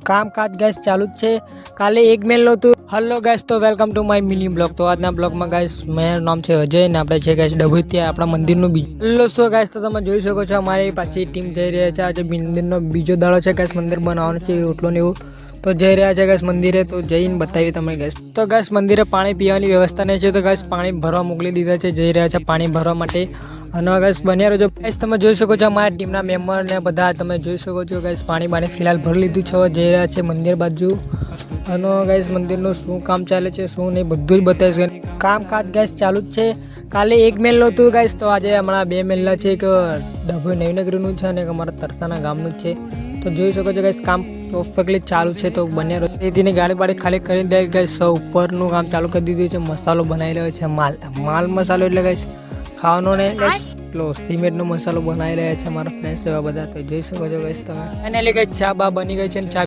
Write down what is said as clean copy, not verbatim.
કામકાજ ગાઈસ ચાલુ જ છે. કાલે એક મેલ નહોતું. હલો ગાઈસ, તો welcome to my mini blog. તો આજના બ્લોગમાં ગાઈસ મારું નામ છે અજય ને આપણે છે ગાઈસ ડભોઈ આપણા મંદિરનું બીજું. હલો સો ગાઈસ, તો તમે જોઈ શકો છો અમારી પાછી ટીમ જઈ રહ્યા છે. આજે મંદિરનો બીજો દાડો છે ગાઈસ. મંદિર બનાવવાનો છે એટલો ને એવું તો જઈ રહ્યા છે ગાઈસ મંદિરે. તો જઈને બતાવી તમે ગાઈસ. તો ગાઈસ મંદિરે પાણી પીવાની વ્યવસ્થા નહીં છે તો ગાઈસ પાણી ભરવા મોકલી દીધા છે. જઈ રહ્યા છે પાણી ભરવા માટે. અને ગાઈસ બન્યા રહેજો ગાઈસ. તમે જોઈ શકો છો અમારા ટીમના મેમ્બર ને બધા તમે જોઈ શકો છો ગાઈસ. પાણી ફિલહાલ ભરી લીધું છે. જઈ રહ્યા છે મંદિર બાજુ. અને ગાઈસ મંદિરનું શું કામ ચાલે છે શું નહીં બધું જ બતાવીશ. કામકાજ ગાઈસ ચાલુ જ છે. કાલે એક મેલ નહોતું ગાઈસ, તો આજે હમણાં બે મેલના છે. એક ડભોઈ નવીનગરીનું છે અને એક અમારા તરસાના ગામનું જ છે. તો જોઈ શકો છો ગાઈસ કામ પરફેક્ટલી ચાલુ છે. તો બન્યા રેતીની ગાડી બાડી ખાલી કરી દે ગાઈસ. ઉપરનું કામ ચાલુ કરી દીધું છે. મસાલો બનાવી રહ્યો છે. માલ મસાલો એટલે ગાઈસ ખાવાનો ને ગાઈસ પેલો સિમેન્ટનો મસાલો બનાવી રહ્યા છે અમારા ફ્રેન્ડ્સ એવા બધા. તો જોઈ શકો છો ગાઈસ તમે. ફાઇનલી ગાઈસ ચા બા બની ગઈ છે. ચા